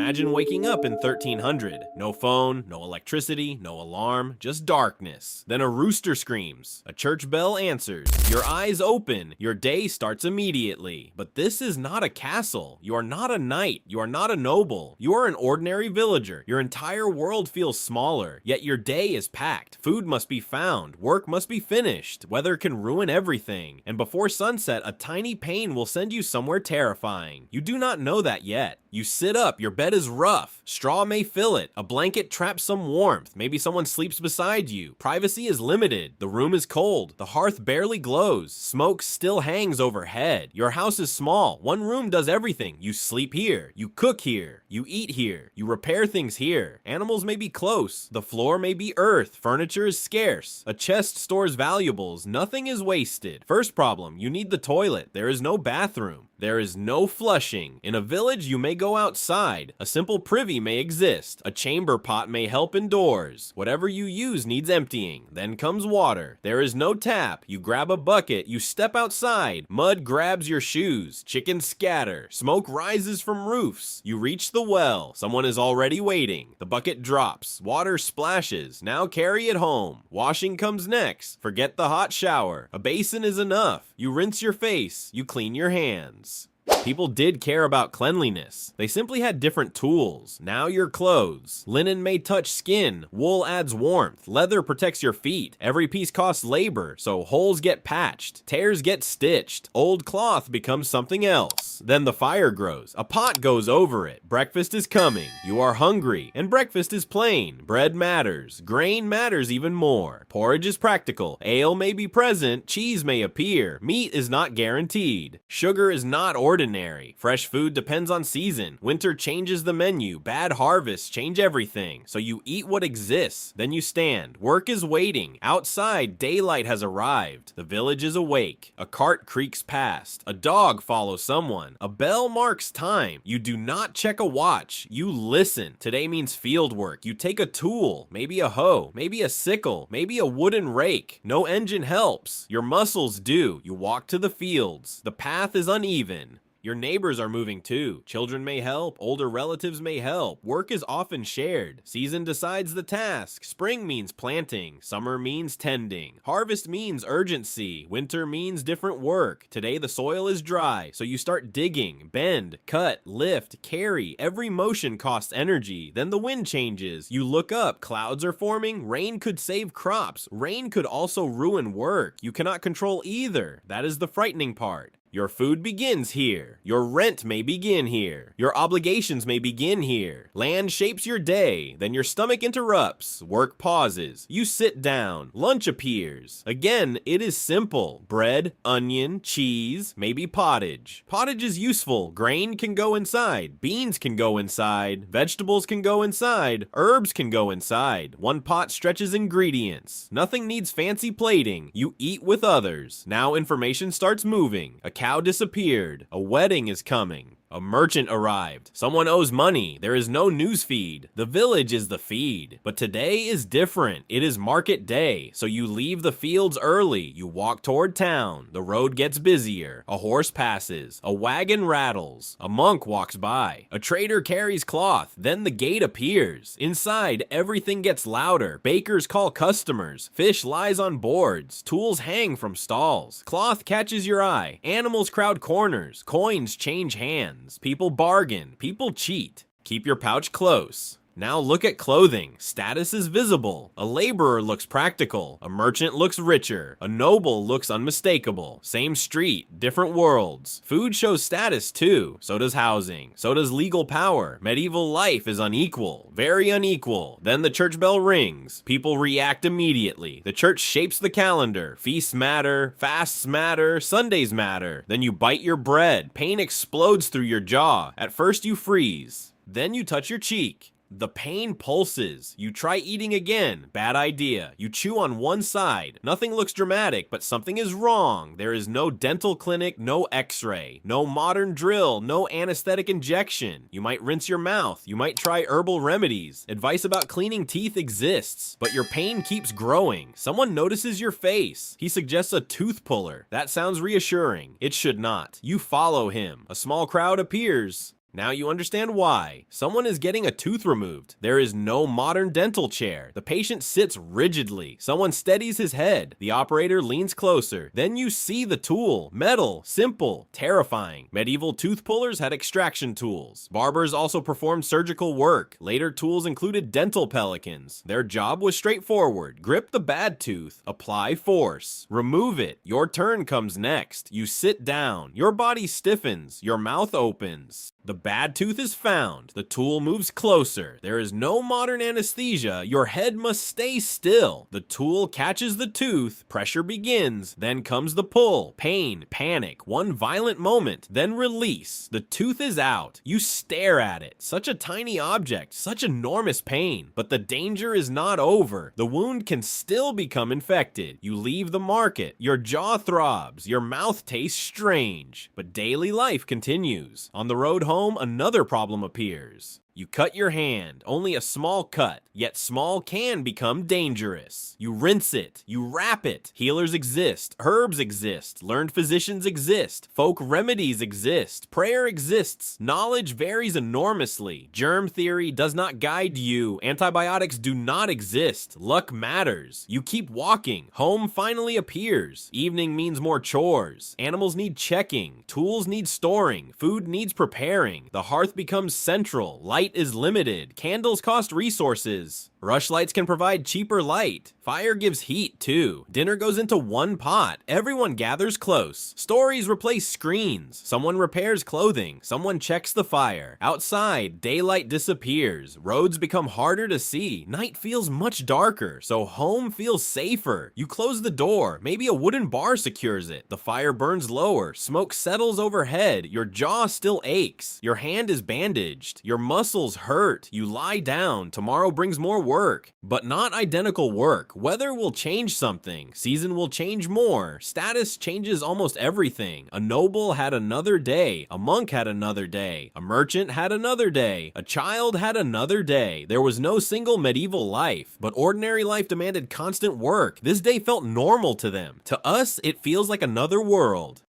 Imagine waking up in 1300. No phone, no electricity, no alarm, just darkness. Then a rooster screams. A church bell answers. Your eyes open. Your day starts immediately. But this is not a castle. You are not a knight. You are not a noble. You are an ordinary villager. Your entire world feels smaller, yet your day is packed. Food must be found. Work must be finished. Weather can ruin everything. And before sunset, a tiny pain will send you somewhere terrifying. You do not know that yet. You sit up, your bed is rough. Straw may fill it. A blanket traps some warmth. Maybe someone sleeps beside you. Privacy is limited. The room is cold. The hearth barely glows. Smoke still hangs overhead. Your house is small. One room does everything. You sleep here. You cook here. You eat here. You repair things here. Animals may be close. The floor may be earth. Furniture is scarce. A chest stores valuables. Nothing is wasted. First problem, you need the toilet. There is no bathroom. There is no flushing. In a village, you may go outside. A simple privy may exist. A chamber pot may help indoors. Whatever you use needs emptying. Then comes water. There is no tap. You grab a bucket. You step outside. Mud grabs your shoes. Chickens scatter. Smoke rises from roofs. You reach the well. Someone is already waiting. The bucket drops. Water splashes. Now carry it home. Washing comes next. Forget the hot shower. A basin is enough. You rinse your face. You clean your hands. People did care about cleanliness. They simply had different tools. Now your clothes. Linen may touch skin. Wool adds warmth. Leather protects your feet. Every piece costs labor, so holes get patched. Tears get stitched. Old cloth becomes something else. Then the fire grows. A pot goes over it. Breakfast is coming. You are hungry, and breakfast is plain. Bread matters. Grain matters even more. Porridge is practical. Ale may be present. Cheese may appear. Meat is not guaranteed. Sugar is not ordinary. Fresh food depends on season. Winter changes the menu. Bad harvests change everything. So you eat what exists. Then you stand. Work is waiting. Outside, daylight has arrived. The village is awake. A cart creaks past. A dog follows someone. A bell marks time. You do not check a watch. You listen. Today means field work. You take a tool. Maybe a hoe. Maybe a sickle. Maybe a wooden rake. No engine helps. Your muscles do. You walk to the fields. The path is uneven. Your neighbors are moving too. Children may help. Older relatives may help. Work is often shared. Season decides the task. Spring means planting. Summer means tending. Harvest means urgency. Winter means different work. Today the soil is dry, so you start digging. Bend, cut, lift, carry. Every motion costs energy. Then the wind changes. You look up. Clouds are forming. Rain could save crops. Rain could also ruin work. You cannot control either. That is the frightening part. Your food begins here. Your rent may begin here. Your obligations may begin here. Land shapes your day. Then your stomach interrupts. Work pauses. You sit down. Lunch appears. Again, it is simple. Bread, onion, cheese, maybe pottage. Pottage is useful. Grain can go inside. Beans can go inside. Vegetables can go inside. Herbs can go inside. One pot stretches ingredients. Nothing needs fancy plating. You eat with others. Now information starts moving. A cow disappeared. A wedding is coming. A merchant arrived. Someone owes money. There is no news feed. The village is the feed. But today is different. It is market day. So you leave the fields early. You walk toward town. The road gets busier. A horse passes. A wagon rattles. A monk walks by. A trader carries cloth. Then the gate appears. Inside, everything gets louder. Bakers call customers. Fish lies on boards. Tools hang from stalls. Cloth catches your eye. Animals crowd corners. Coins change hands. People bargain. People cheat. Keep your pouch close. Now look at clothing. Status is visible. A laborer looks practical. A merchant looks richer. A noble looks unmistakable. Same street, different worlds. Food shows status too. So does housing. So does legal power. Medieval life is unequal. Very unequal. Then the church bell rings. People react immediately. The church shapes the calendar. Feasts matter. Fasts matter. Sundays matter. Then you bite your bread. Pain explodes through your jaw. At first you freeze. Then you touch your cheek. The pain pulses. You try eating again. Bad idea. You chew on one side. Nothing looks dramatic, but something is wrong. There is no dental clinic, no x-ray, no modern drill, no anesthetic injection. You might rinse your mouth. You might try herbal remedies. Advice about cleaning teeth exists, but your pain keeps growing. Someone notices your face. He suggests a tooth puller. That sounds reassuring. It should not. You follow him. A small crowd appears. Now you understand why. Someone is getting a tooth removed. There is no modern dental chair. The patient sits rigidly. Someone steadies his head. The operator leans closer. Then you see the tool. Metal, simple, terrifying. Medieval tooth pullers had extraction tools. Barbers also performed surgical work. Later tools included dental pelicans. Their job was straightforward. Grip the bad tooth. Apply force. Remove it. Your turn comes next. You sit down. Your body stiffens. Your mouth opens. The bad tooth is found. The tool moves closer. There is no modern anesthesia. Your head must stay still. The tool catches the tooth. Pressure begins. Then comes the pull. Pain, panic, one violent moment, then release. The tooth is out. You stare at it. Such a tiny object, such enormous pain. But the danger is not over. The wound can still become infected. You leave the market. Your jaw throbs. Your mouth tastes strange. But daily life continues. On the road home, another problem appears. You cut your hand, only a small cut, yet small can become dangerous. You rinse it, you wrap it. Healers exist, herbs exist, learned physicians exist, folk remedies exist, prayer exists. Knowledge varies enormously. Germ theory does not guide you. Antibiotics do not exist. Luck matters. You keep walking. Home finally appears. Evening means more chores. Animals need checking. Tools need storing. Food needs preparing. The hearth becomes central. Light is limited. Candles cost resources. Rush lights can provide cheaper light. Fire gives heat too. Dinner goes into one pot. Everyone gathers close. Stories replace screens. Someone repairs clothing. Someone checks the fire. Outside, daylight disappears. Roads become harder to see. Night feels much darker, so home feels safer. You close the door. Maybe a wooden bar secures it. The fire burns lower. Smoke settles overhead. Your jaw still aches. Your hand is bandaged. Your muscles hurt. You lie down. Tomorrow brings more work, but not identical work. Weather will change something. Season will change more. Status changes almost everything. A noble had another day. A monk had another day. A merchant had another day. A child had another day. There was no single medieval life, but ordinary life demanded constant work. This day felt normal to them. To us, it feels like another world.